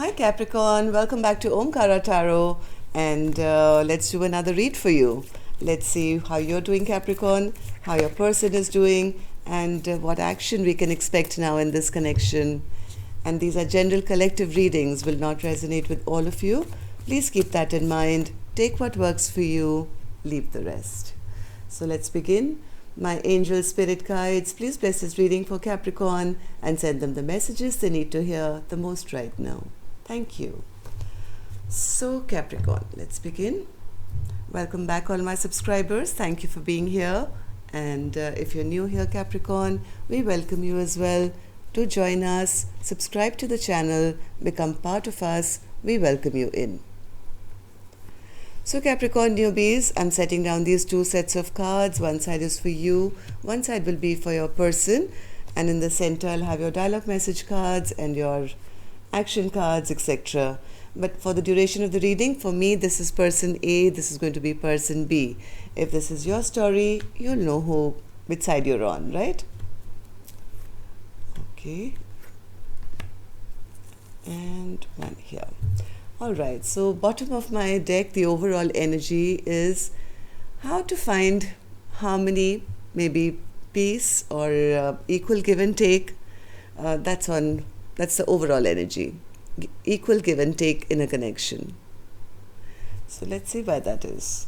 Hi Capricorn, welcome back to Omkara Tarot, and let's do another read for you. Let's see how you're doing, Capricorn, how your person is doing, and what action we can expect now in this connection. And these are general collective readings, will not resonate with all of you. Please keep that in mind. Take what works for you, leave the rest. So let's begin. My angel spirit guides, please bless this reading for Capricorn and send them the messages they need to hear the most right now. Thank you. So Capricorn, let's begin. Welcome back all my subscribers. Thank you for being here. And if you're new here, Capricorn, we welcome you as well. Do join us, subscribe to the channel, become part of us. We welcome you in. So Capricorn newbies, I'm setting down these two sets of cards. One side is for you, one side will be for your person. And in the center, I'll have your dialogue message cards and your action cards, etc. But for the duration of the reading, for me, this is person A, this is going to be person B. If this is your story, you'll know which side you're on, right? Okay. And one here. All right, so bottom of my deck, the overall energy is how to find harmony, maybe peace or equal give and take. That's the overall energy. Equal give and take in a connection. So let's see why that is.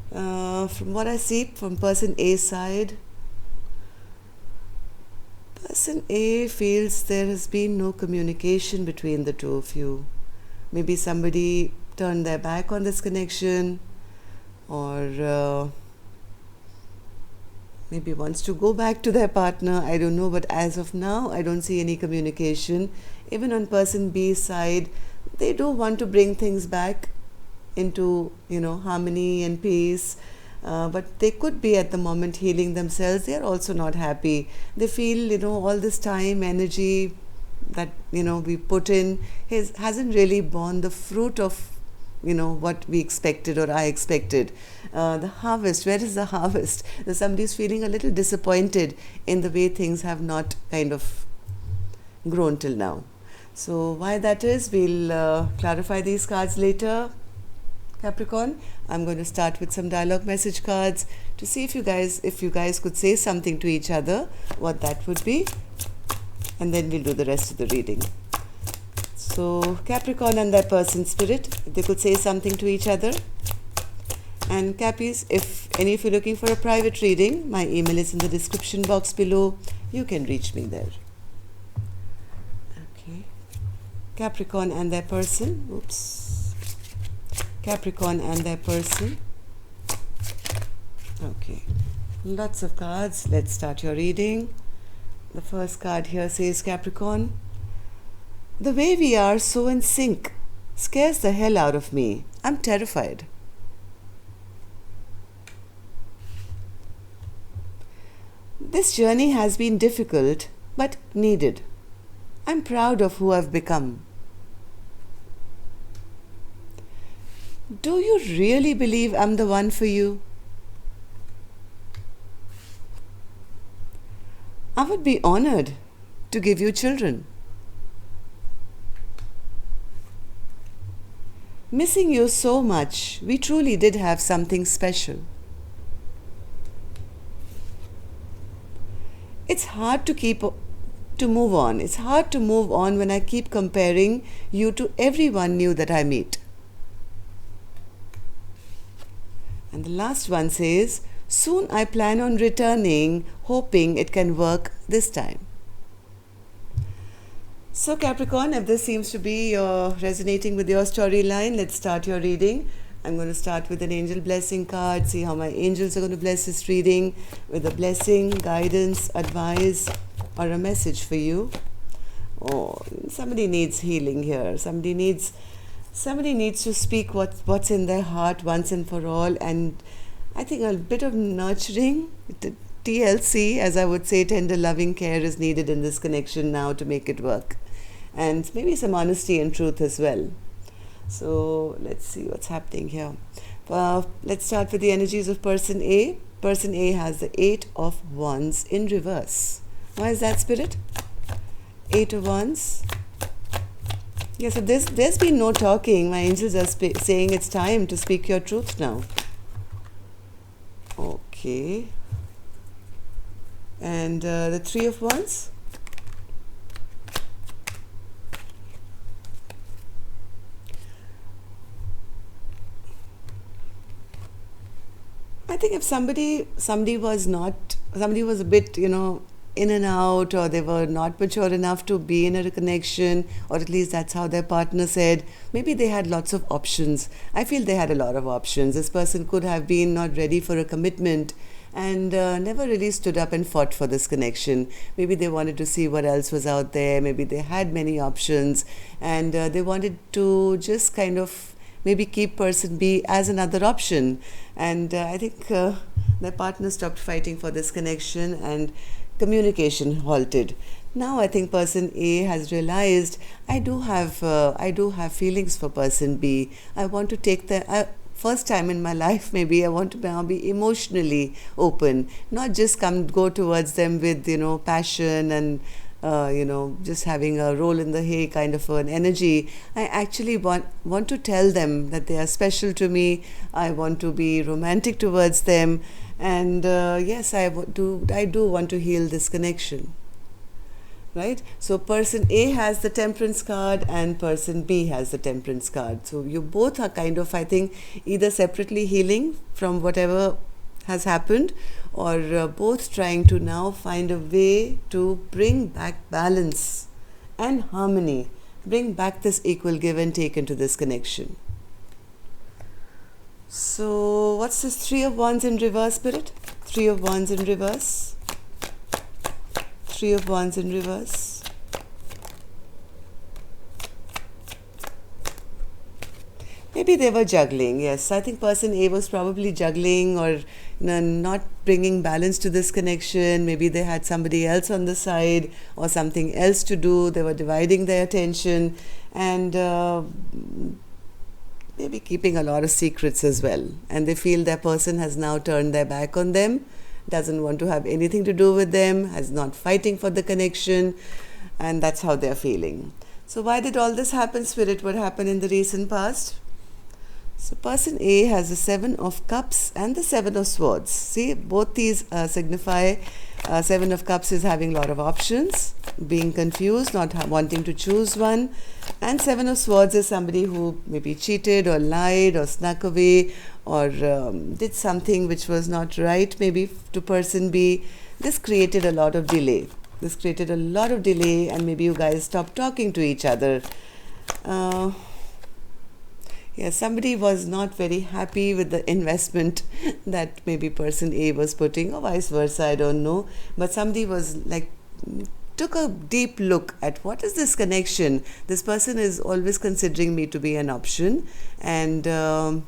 From what I see from person A side, person A feels there has been no communication between the two of you. Maybe somebody turned their back on this connection, or maybe wants to go back to their partner. I don't know, but as of now, I don't see any communication. Even on person B's side, they do want to bring things back into, harmony and peace. But they could be at the moment healing themselves. They are also not happy. They feel, all this time, energy that we put in hasn't really borne the fruit of what we expected or I expected. The harvest, where is the harvest? Somebody's feeling a little disappointed in the way things have not kind of grown till now. So why that is, we'll clarify these cards later, Capricorn. I'm going to start with some dialogue message cards to see if you guys could say something to each other, what that would be. And then we'll do the rest of the reading. So Capricorn and their person spirit, they could say something to each other. And Cappies, if any of you are looking for a private reading, my email is in the description box below. You can reach me there. Okay. Capricorn and their person. Oops. Capricorn and their person. Okay. Lots of cards. Let's start your reading. The first card here says, Capricorn, the way we are so in sync scares the hell out of me. I'm terrified. This journey has been difficult, but needed. I'm proud of who I've become. Do you really believe I'm the one for you? I would be honored to give you children. Missing you so much, we truly did have something special. It's hard to move on. It's hard to move on when I keep comparing you to everyone new that I meet. And the last one says, soon I plan on returning, hoping it can work this time. So Capricorn, if this seems to be resonating with your storyline, let's start your reading. I'm going to start with an angel blessing card, see how my angels are going to bless this reading with a blessing, guidance, advice, or a message for you. Oh, somebody needs healing here. Somebody needs to speak what's in their heart once and for all, and I think a bit of nurturing, TLC, as I would say, tender loving care is needed in this connection now to make it work. And maybe some honesty and truth as well. So let's see what's happening here. Let's start with the energies of person A. Person A has the 8 of Wands in reverse. Why is that, Spirit? 8 of Wands. Yeah, so there's been no talking. My angels are saying it's time to speak your truth now. Okay. And the Three of Wands. I think if somebody was a bit, in and out, or they were not mature enough to be in a connection, or at least that's how their partner said, maybe they had lots of options. I feel they had a lot of options. This person could have been not ready for a commitment and never really stood up and fought for this connection. Maybe they wanted to see what else was out there. Maybe they had many options, and they wanted to just kind of maybe keep person B as another option. And I think their partner stopped fighting for this connection, and communication halted. Now I think person A has realized I do have feelings for person B. I want to take the first time in my life, maybe I want to now be emotionally open, not just go towards them with passion and just having a roll in the hay kind of an energy. I actually want to tell them that they are special to me. I want to be romantic towards them, and yes, I do want to heal this connection. Right? So person A has the Temperance card and person B has the Temperance card. So you both are kind of, I think, either separately healing from whatever has happened, or both trying to now find a way to bring back balance and harmony, bring back this equal give and take into this connection. So what's this Three of Wands in reverse, Spirit? Three of Wands in reverse. Three of Wands in reverse. Maybe they were juggling. Yes, I think person A was probably juggling, or not bringing balance to this connection. Maybe they had somebody else on the side or something else to do. They were dividing their attention, and maybe keeping a lot of secrets as well. And they feel that person has now turned their back on them, doesn't want to have anything to do with them, is not fighting for the connection, and that's how they're feeling. So why did all this happen, Spirit? What happened in the recent past? So person A has the Seven of Cups and the Seven of Swords. See, both these signify Seven of Cups is having a lot of options, being confused, not wanting to choose one. And Seven of Swords is somebody who maybe cheated or lied or snuck away or did something which was not right, maybe to person B. This created a lot of delay. And maybe you guys stopped talking to each other. Somebody was not very happy with the investment that maybe person A was putting, or vice versa, I don't know. But somebody was took a deep look at what is this connection. This person is always considering me to be an option, and I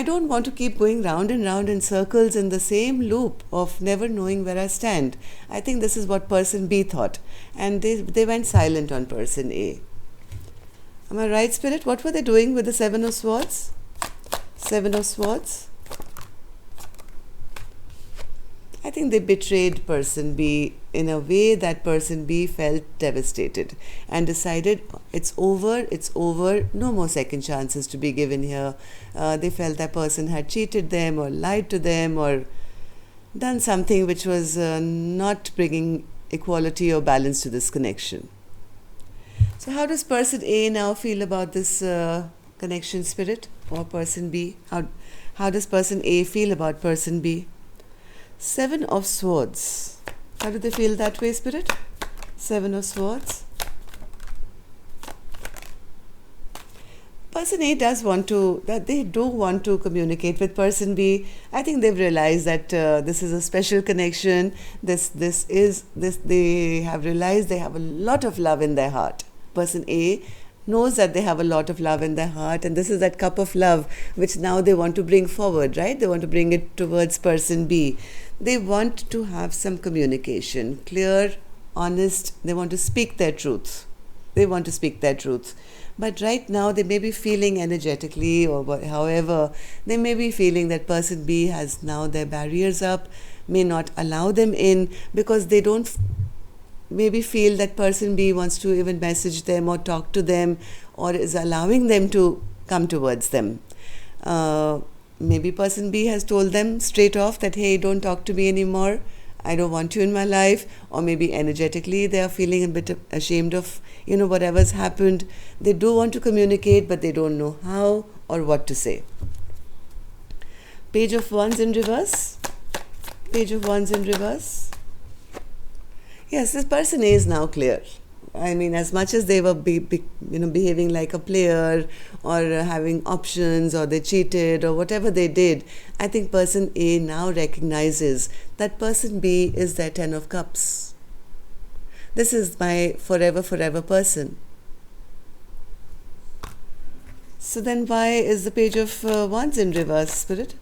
don't want to keep going round and round in circles in the same loop of never knowing where I stand. I think this is what person B thought, and they went silent on person A. Am I right, Spirit? What were they doing with the Seven of Swords? Seven of Swords. I think they betrayed person B in a way that person B felt devastated and decided it's over, no more second chances to be given here. They felt that person had cheated them or lied to them or done something which was not bringing equality or balance to this connection. So how does person A now feel about this connection, Spirit, or person B? How does person A feel about person B? Seven of Swords. How do they feel that way, Spirit? Seven of Swords. Person A they do want to communicate with person B. I think they've realized that this is a special connection. They have realized they have a lot of love in their heart. Person A knows that they have a lot of love in their heart, and this is that cup of love which now they want to bring forward, right? They want to bring it towards person B. They want to have some communication, clear, honest. They want to speak their truth. But right now they may be feeling energetically, or however, they may be feeling that person B has now their barriers up, may not allow them in, because they don't maybe feel that person B wants to even message them or talk to them, or is allowing them to come towards them. Maybe person B has told them straight off that, hey, don't talk to me anymore, I don't want you in my life. Or maybe energetically they are feeling a bit ashamed of, whatever's happened. They do want to communicate, but they don't know how or what to say. Page of Wands in reverse. Page of Wands in reverse. Yes, this person A is now clear. I mean, as much as they were behaving like a player, or having options, or they cheated, or whatever they did, I think person A now recognizes that person B is their Ten of Cups. This is my forever person. So then why is the Page of Wands in reverse, Spirit?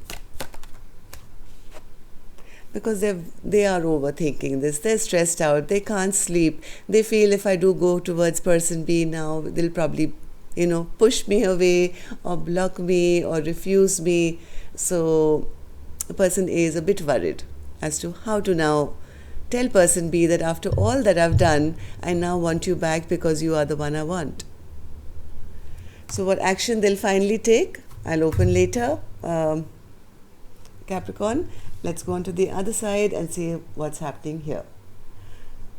Because they are overthinking this. They're stressed out. They can't sleep. They feel if I do go towards person B now, they'll probably, push me away, or block me, or refuse me. So person A is a bit worried as to how to now tell person B that after all that I've done, I now want you back because you are the one I want. So what action they'll finally take, I'll open later. Capricorn, let's go on to the other side and see what's happening here.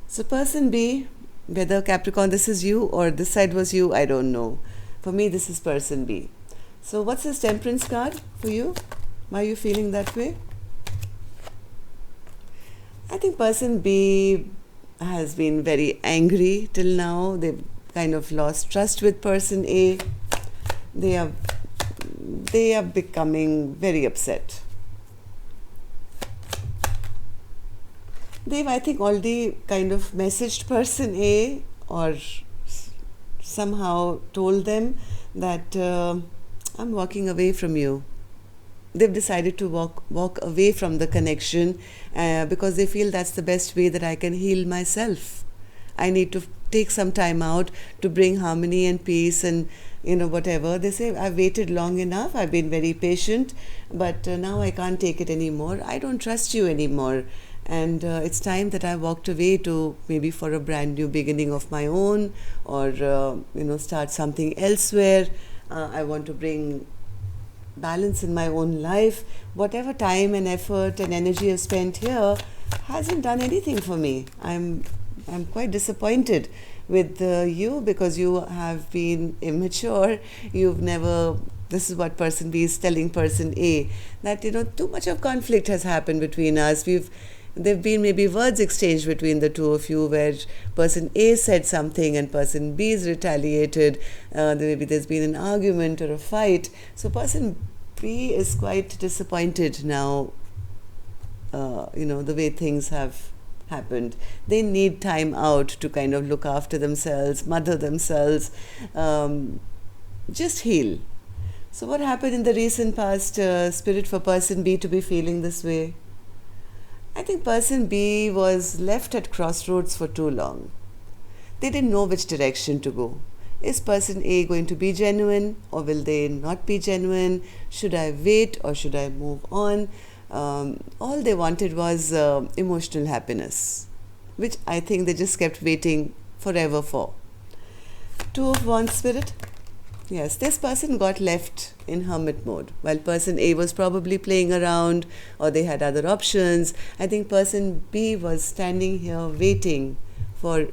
So person B, whether Capricorn this is you or this side was you, I don't know. For me, this is person B. So what's this Temperance card for you? Why are you feeling that way? I think person B has been very angry till now. They've kind of lost trust with person A. They are becoming very upset. They've, I think, already kind of messaged person A, or somehow told them that I'm walking away from you. They've decided to walk away from the connection because they feel that's the best way that I can heal myself. I need to take some time out to bring harmony and peace and whatever. They say, I've waited long enough, I've been very patient, but now I can't take it anymore. I don't trust you anymore. And it's time that I walked away to maybe for a brand new beginning of my own, or start something elsewhere. I want to bring balance in my own life. Whatever time and effort and energy I've spent here hasn't done anything for me. I'm quite disappointed with you, because you have been immature. You've never. This is what person B is telling person A, that too much of conflict has happened between us. There've been maybe words exchanged between the two of you, where person A said something and person B is retaliated. Maybe there's been an argument or a fight. So person B is quite disappointed now, the way things have happened. They need time out to kind of look after themselves, mother themselves, just heal. So what happened in the recent past, Spirit, for person B to be feeling this way? I think person B was left at crossroads for too long. They didn't know which direction to go. Is person A going to be genuine, or will they not be genuine? Should I wait or should I move on? All they wanted was emotional happiness, which I think they just kept waiting forever for. Two of Wands, Spirit. Yes, this person got left in hermit mode while person A was probably playing around, or they had other options. I think person B was standing here waiting for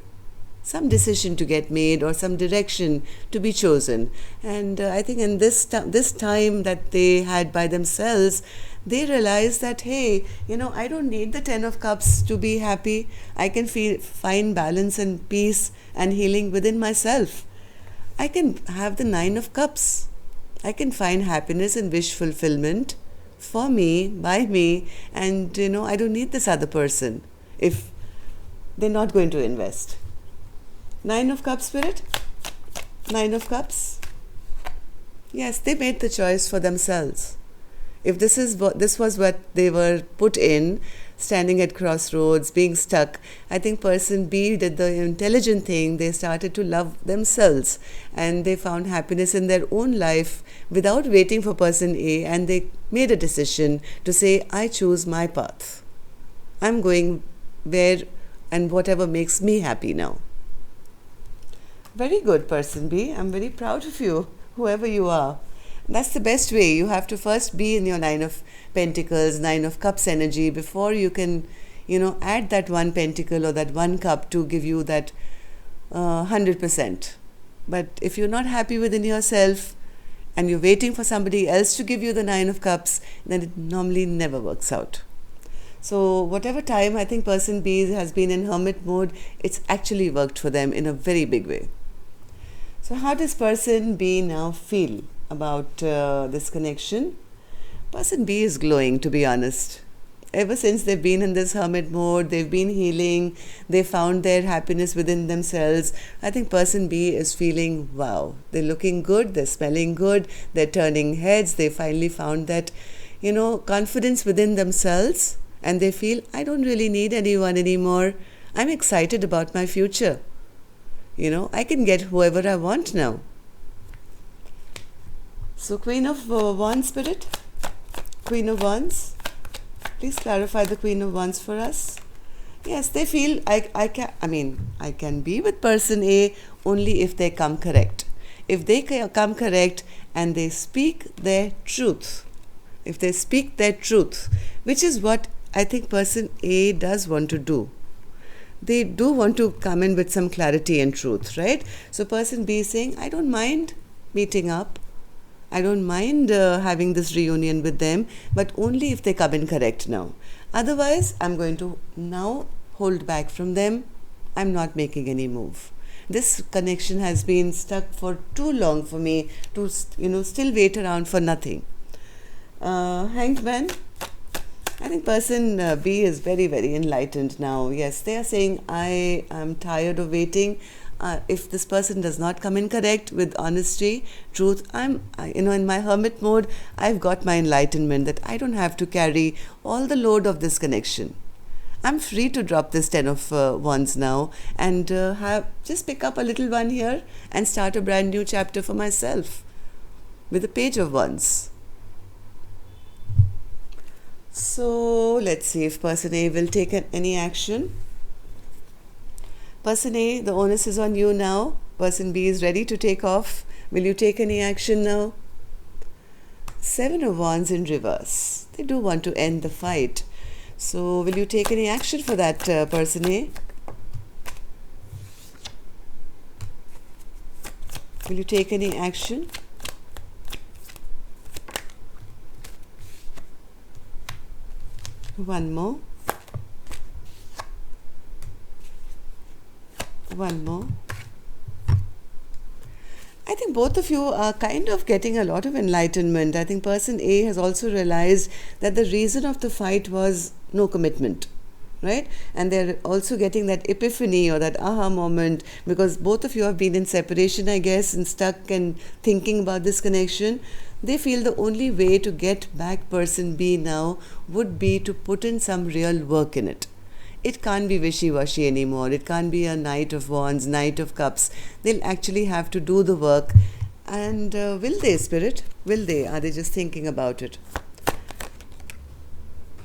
some decision to get made or some direction to be chosen. And I think in this time that they had by themselves, they realized that, hey, I don't need the Ten of Cups to be happy. I can find balance and peace and healing within myself. I can have the Nine of Cups. I can find happiness and wish fulfillment for me, by me, and I don't need this other person if they're not going to invest. Nine of Cups, Spirit. Nine of Cups. Yes, they made the choice for themselves. If this was what they were put in, standing at crossroads, being stuck, I think person B did the intelligent thing. They started to love themselves and they found happiness in their own life without waiting for person A, and they made a decision to say, I choose my path. I'm going where and whatever makes me happy now. Very good, person B. I'm very proud of you, whoever you are. That's the best way. You have to first be in your Nine of Pentacles, Nine of Cups energy before you can, add that one pentacle or that one cup to give you that 100%. But if you're not happy within yourself and you're waiting for somebody else to give you the Nine of Cups, then it normally never works out. So whatever time I think person B has been in hermit mode, it's actually worked for them in a very big way. So how does person B now feel about this connection? Person B is glowing, to be honest. Ever since they've been in this hermit mode, they've been healing, they found their happiness within themselves. I think person B is feeling, wow, they're looking good, they're smelling good, they're turning heads, they finally found that, confidence within themselves, and they feel, I don't really need anyone anymore. I'm excited about my future. I can get whoever I want now. So Queen of Wands, Spirit, Queen of Wands, please clarify the Queen of Wands for us. Yes, they feel I can be with person A only if they come correct. If they come correct and they speak their truth, which is what I think person A does want to do. They do want to come in with some clarity and truth, right? So person B is saying, I don't mind meeting up. I don't mind having this reunion with them, but only if they come in correct now. Otherwise, I'm going to now hold back from them. I'm not making any move. This connection has been stuck for too long for me to, still wait around for nothing. Hanged Man. I think person B is very, very enlightened now. Yes, they are saying, I am tired of waiting. If this person does not come in correct with honesty, truth, in my hermit mode, I've got my enlightenment that I don't have to carry all the load of this connection. I'm free to drop this 10 of Wands now and just pick up a little one here and start a brand new chapter for myself with the Page of Wands. So let's see if person A will take any action. Person A, the onus is on you now. Person B is ready to take off. Will you take any action now? Seven of Wands in reverse. They do want to end the fight. So will you take any action for that, person A? Will you take any action? One more. One more. I think both of you are kind of getting a lot of enlightenment. I think person A has also realized that the reason of the fight was no commitment, right? And they're also getting that epiphany or that aha moment because both of you have been in separation, I guess, and stuck and thinking about this connection. They feel the only way to get back person B now would be to put in some real work in it. It can't be wishy-washy anymore. It can't be a Knight of Wands, Knight of Cups. They'll actually have to do the work. And will they, Spirit? Will they? Are they just thinking about it?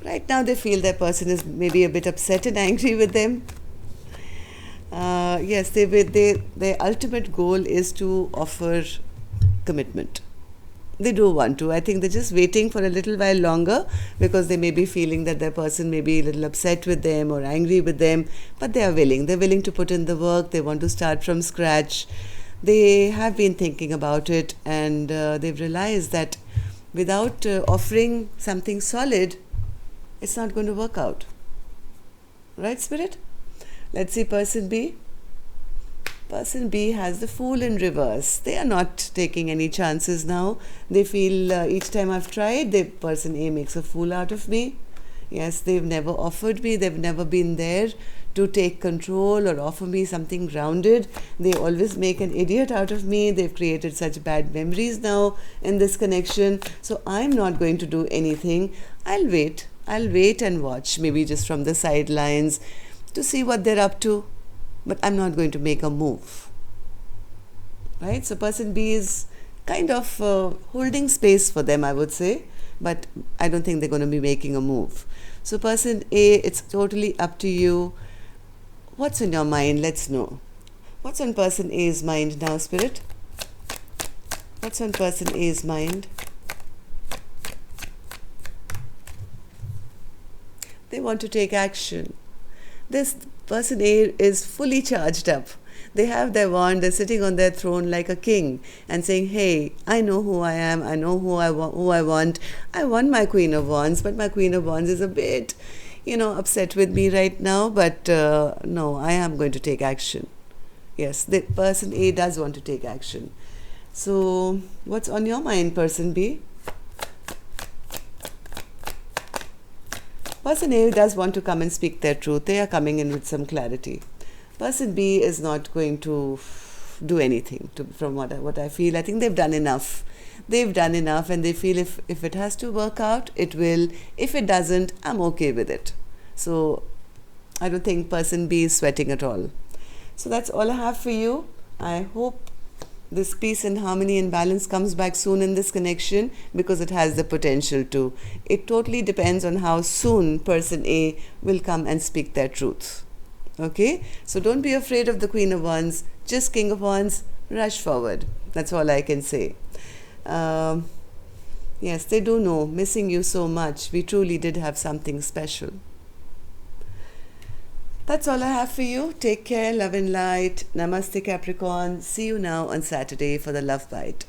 Right now they feel their person is maybe a bit upset and angry with them. Yes, their ultimate goal is to offer commitment. They do want to. I think they're just waiting for a little while longer because they may be feeling that their person may be a little upset with them or angry with them, but they are willing. They're willing to put in the work. They want to start from scratch. They have been thinking about it and they've realized that without offering something solid, it's not going to work out. Right, Spirit? Let's see person B. Person B has the Fool in reverse. They are not taking any chances now. They feel each time I've tried, the person A makes a fool out of me. Yes, they've never offered me. They've never been there to take control or offer me something grounded. They always make an idiot out of me. They've created such bad memories now in this connection. So I'm not going to do anything. I'll wait and watch, maybe just from the sidelines to see what they're up to. But I'm not going to make a move. Right? So person B is kind of holding space for them, I would say. But I don't think they're going to be making a move. So person A, it's totally up to you. What's on your mind? Let's know. What's on person A's mind now, Spirit? What's on person A's mind? They want to take action. This person A is fully charged up. They have their wand, they're sitting on their throne like a king and saying, hey, I know who I am, I know who I want. I want my Queen of Wands, but my Queen of Wands is a bit, upset with me right now, but no, I am going to take action. Yes, the person A does want to take action. So, what's on your mind, person B? Person A does want to come and speak their truth. They are coming in with some clarity. Person B is not going to do anything, from what I feel. I think they've done enough. They've done enough, and they feel if it has to work out, it will. If it doesn't, I'm okay with it. So I don't think person B is sweating at all. So that's all I have for you. I hope this peace and harmony and balance comes back soon in this connection, because it has the potential to. It totally depends on how soon person A will come and speak their truth. Okay? So don't be afraid of the Queen of Wands. Just King of Wands, rush forward. That's all I can say. Yes, they do know, missing you so much. We truly did have something special. That's all I have for you. Take care, love and light. Namaste, Capricorn. See you now on Saturday for the Love Bite.